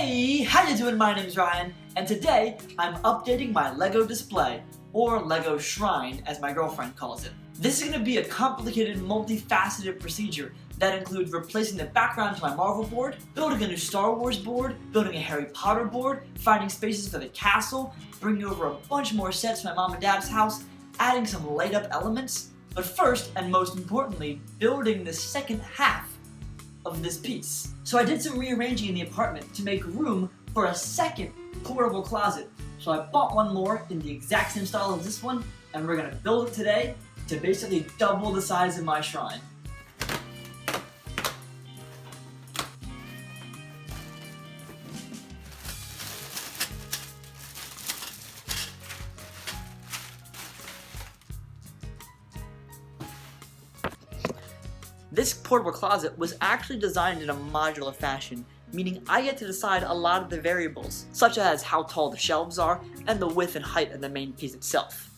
Hey, how you doing? My name's Ryan, and today I'm updating my LEGO display, or LEGO shrine as my girlfriend calls it. This is going to be a complicated, multifaceted procedure that includes replacing the background to my Marvel board, building a new Star Wars board, building a Harry Potter board, finding spaces for the castle, bringing over a bunch more sets to my mom and dad's house, adding some light up elements, but first and most importantly, building the second half of this piece. So I did some rearranging in the apartment to make room for a second portable closet. So I bought one more in the exact same style as this one, and we're gonna build it today to basically double the size of my shrine. This portable closet was actually designed in a modular fashion, meaning I get to decide a lot of the variables, such as how tall the shelves are and the width and height of the main piece itself.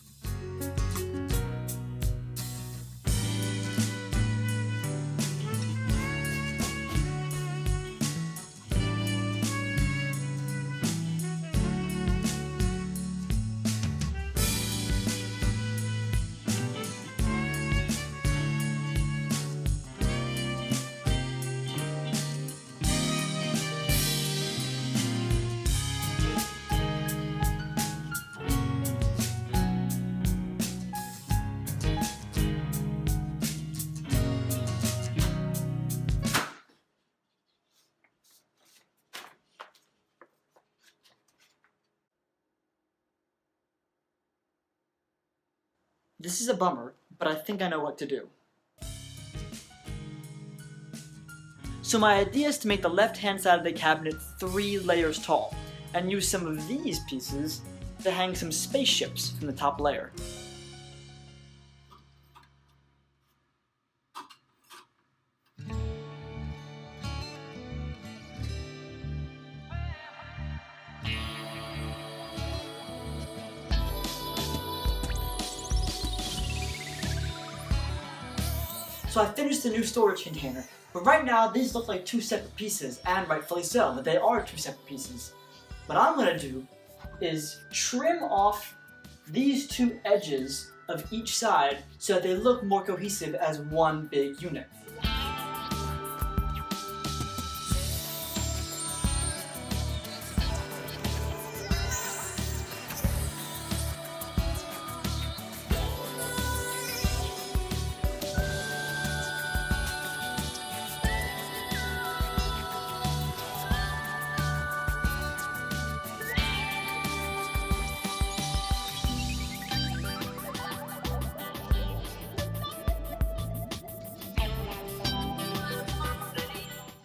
This is a bummer, but I think I know what to do. So my idea is to make the left-hand side of the cabinet 3 layers tall, and use some of these pieces to hang some spaceships from the top layer. So I finished the new storage container, but right now these look like 2 separate pieces, and rightfully so, that they are 2 separate pieces. What I'm going to do is trim off these 2 edges of each side so that they look more cohesive as one big unit.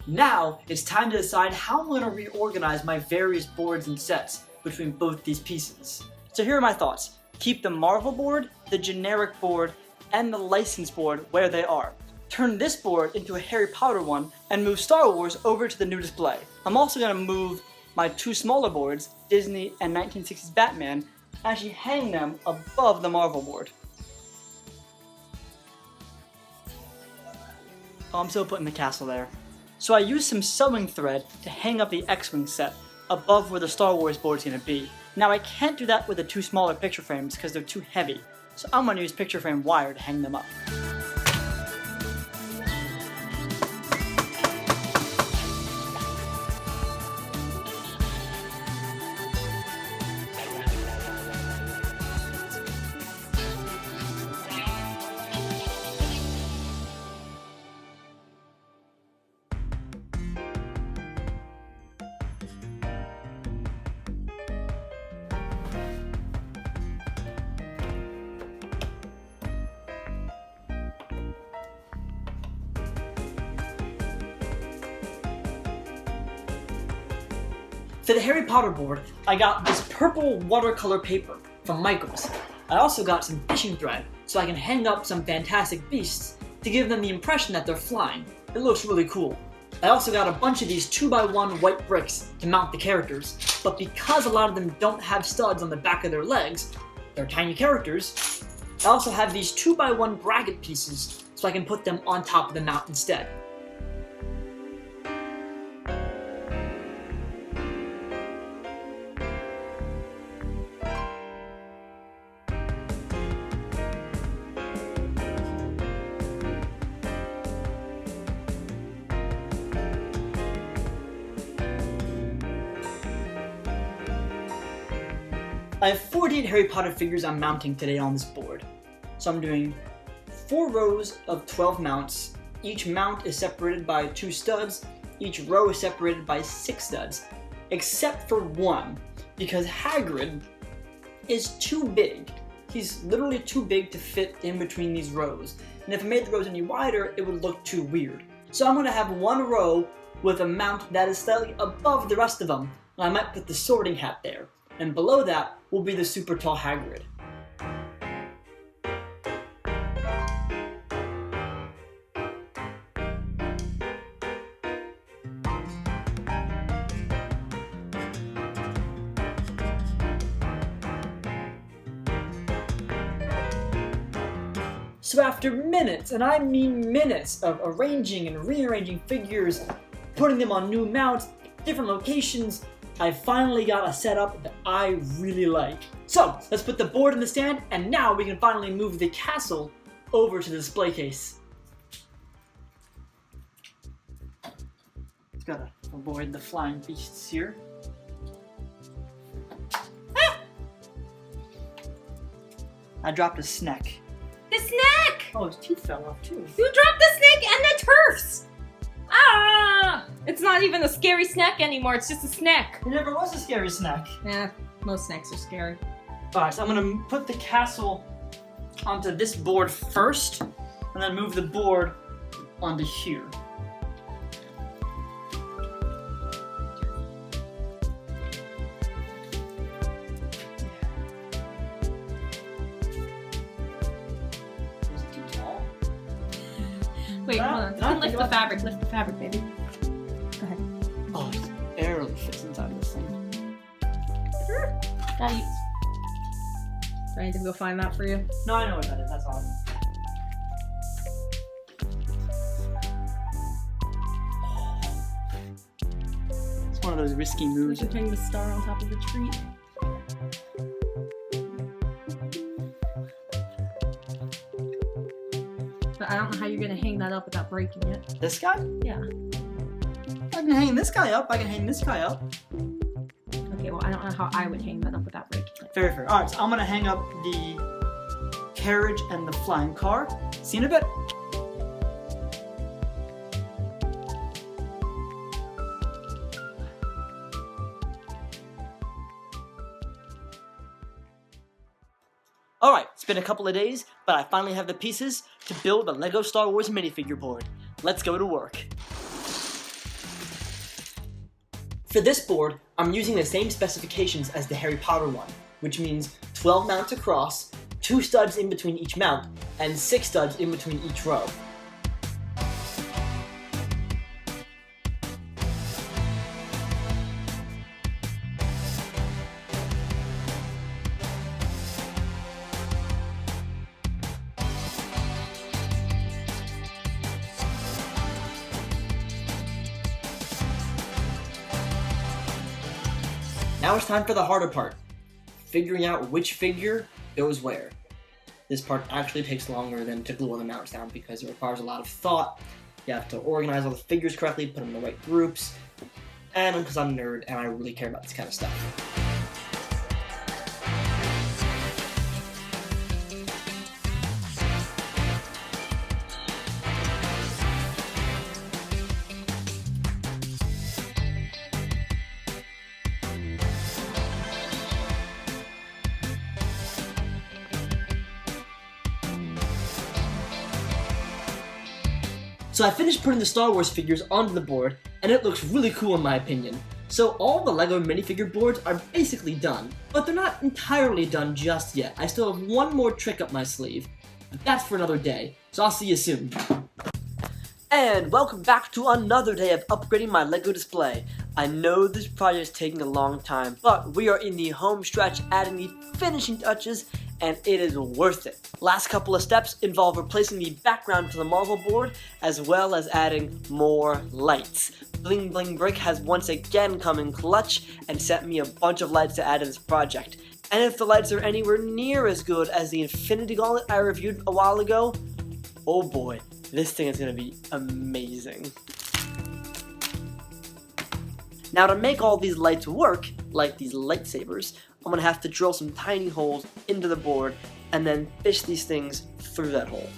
Now, it's time to decide how I'm going to reorganize my various boards and sets between both these pieces. So here are my thoughts. Keep the Marvel board, the generic board, and the license board where they are. Turn this board into a Harry Potter one, and move Star Wars over to the new display. I'm also going to move my 2 smaller boards, Disney and 1960s Batman, and actually hang them above the Marvel board. Oh, I'm still putting the castle there. So I used some sewing thread to hang up the X-Wing set above where the Star Wars board is going to be. Now I can't do that with the 2 smaller picture frames because they're too heavy, so I'm going to use picture frame wire to hang them up. For the Harry Potter board, I got this purple watercolor paper from Michaels. I also got some fishing thread so I can hang up some fantastic beasts to give them the impression that they're flying. It looks really cool. I also got a bunch of these 2x1 white bricks to mount the characters, but because a lot of them don't have studs on the back of their legs, they're tiny characters, I also have these 2x1 bracket pieces so I can put them on top of the mount instead. I have 48 Harry Potter figures I'm mounting today on this board. So I'm doing 4 rows of 12 mounts. Each mount is separated by 2 studs. Each row is separated by 6 studs. Except for one, because Hagrid is too big. He's literally too big to fit in between these rows. And if I made the rows any wider, it would look too weird. So I'm going to have one row with a mount that is slightly above the rest of them. And I might put the sorting hat there. And below that will be the super tall Hagrid. So after minutes, and I mean minutes, of arranging and rearranging figures, putting them on new mounts, different locations, I finally got a setup that I really like. So let's put the board in the stand, and now we can finally move the castle over to the display case. Just gotta avoid the flying beasts here. Ah! I dropped a snack. The snack! Oh, his teeth fell off too. You dropped the snake and the turfs! Ah! It's not even a scary snack anymore, it's just a snack. It never was a scary snack. Yeah, most snacks are scary. Alright, so I'm gonna put the castle onto this board first, and then move the board onto here. Wait, hold on. You can lift the fabric. Lift the fabric, baby. Go ahead. Oh, it barely fits inside of this thing. Daddy. Do I need to go find that for you? No, I know what that is. That's all. It's one of those risky We moves. should hang the star on top of the tree. But I don't know how you're gonna hang that up without breaking it. This guy? Yeah. I can hang this guy up. I can hang this guy up. Okay, well I don't know how I would hang that up without breaking it. Very fair. Alright, so I'm gonna hang up the carriage and the flying car. See you in a bit. Alright, it's been a couple of days, but I finally have the pieces to build a LEGO Star Wars minifigure board. Let's go to work. For this board, I'm using the same specifications as the Harry Potter one, which means 12 mounts across, 2 studs in between each mount, and 6 studs in between each row. Now it's time for the harder part, figuring out which figure goes where. This part actually takes longer than to glue all the mounts down because it requires a lot of thought. You have to organize all the figures correctly, put them in the right groups, and because I'm a nerd and I really care about this kind of stuff. So I finished putting the Star Wars figures onto the board, and it looks really cool in my opinion. So all the LEGO minifigure boards are basically done, but they're not entirely done just yet. I still have one more trick up my sleeve, but that's for another day, so I'll see you soon. And welcome back to another day of upgrading my LEGO display. I know this project is taking a long time, but we are in the home stretch adding the finishing touches, and it is worth it. Last couple of steps involve replacing the background to the Marvel board, as well as adding more lights. BlingBlingBrick has once again come in clutch and sent me a bunch of lights to add to this project. And if the lights are anywhere near as good as the Infinity Gauntlet I reviewed a while ago, oh boy, this thing is going to be amazing. Now to make all these lights work, like these lightsabers, I'm going to have to drill some tiny holes into the board and then fish these things through that hole.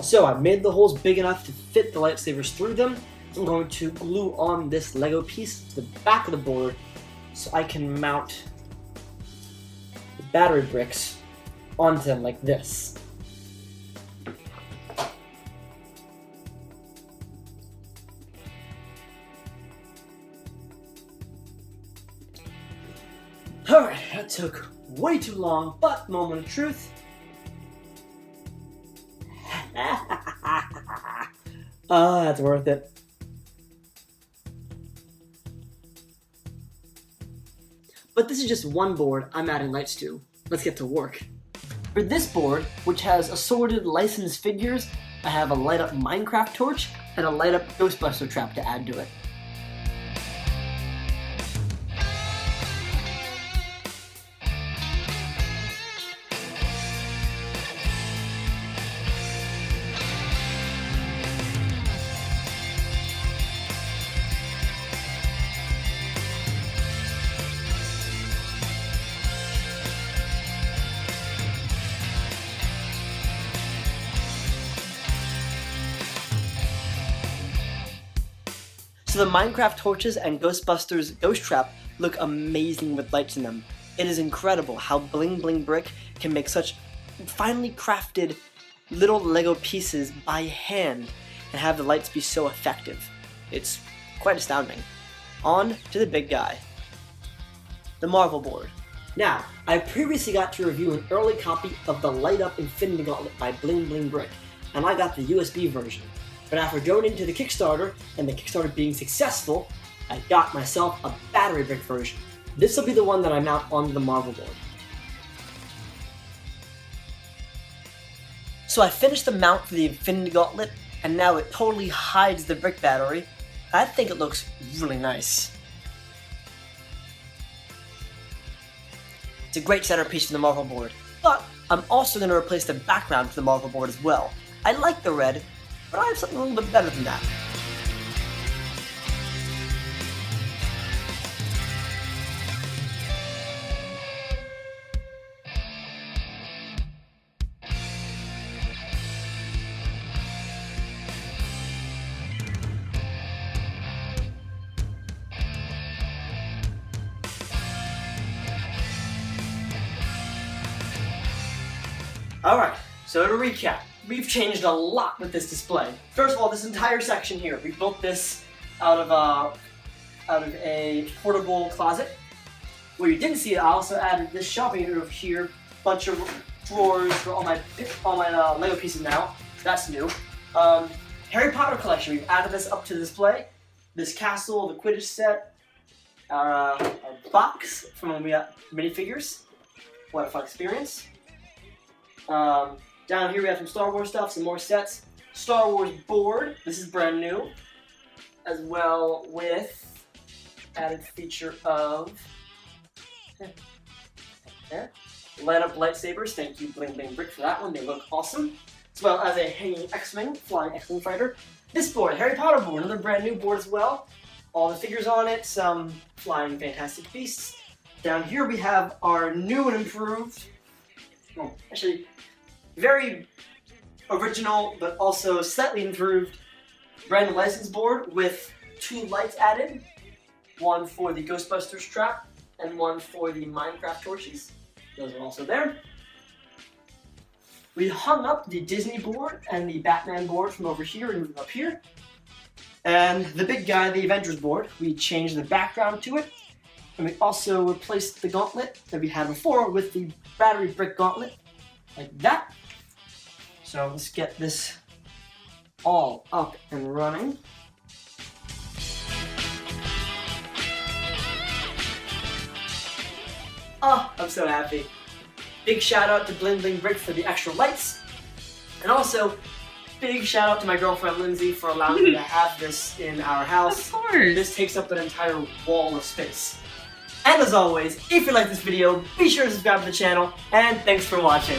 So I made the holes big enough to fit the lightsabers through them. I'm going to glue on this Lego piece to the back of the board so I can mount the battery bricks onto them like this. Alright, that took way too long, but moment of truth. That's worth it. But this is just one board I'm adding lights to. Let's get to work. For this board, which has assorted licensed figures, I have a light up Minecraft torch and a light up Ghostbuster trap to add to it. So the Minecraft torches and Ghostbusters ghost trap look amazing with lights in them. It is incredible how BlingBlingBrick can make such finely crafted little Lego pieces by hand and have the lights be so effective. It's quite astounding. On to the big guy, the Marvel board. Now, I previously got to review an early copy of the Light Up Infinity Gauntlet by BlingBlingBrick, and I got the USB version. But after donating to the Kickstarter, and the Kickstarter being successful, I got myself a battery brick version. This will be the one that I mount onto the Marvel board. So I finished the mount for the Infinity Gauntlet, and now it totally hides the brick battery. I think it looks really nice. It's a great centerpiece for the Marvel board, but I'm also going to replace the background for the Marvel board as well. I like the red, but I have something a little bit better than that. Alright, so to recap, we've changed a lot with this display. First of all, this entire section here, we built this out of a portable closet. Where you didn't see it, I also added this shopping area over here, bunch of drawers for all my Lego pieces now. That's new. Harry Potter collection, we've added this up to the display. This castle, the Quidditch set, our box from when we got minifigures. What a fun experience. Down here we have some Star Wars stuff, some more sets. Star Wars board, this is brand new, as well with added feature of light up lightsabers. Thank you BlingBlingBrick for that one, they look awesome. As well as a hanging X-Wing, flying X-Wing fighter. This board, Harry Potter board, another brand new board as well. All the figures on it, some flying Fantastic Beasts. Down here we have our new and improved, actually very original but also slightly improved brand new license board with two lights added. One for the Ghostbusters trap and one for the Minecraft torches. Those are also there. We hung up the Disney board and the Batman board from over here and moved up here. And the big guy, the Avengers board, we changed the background to it. And we also replaced the gauntlet that we had before with the battery brick gauntlet, like that. So let's get this all up and running. Oh, I'm so happy. Big shout out to BlingBlingBrick for the extra lights. And also, big shout out to my girlfriend Lindsay for allowing me to have this in our house. Of course. This takes up an entire wall of space. And as always, if you like this video, be sure to subscribe to the channel, and thanks for watching.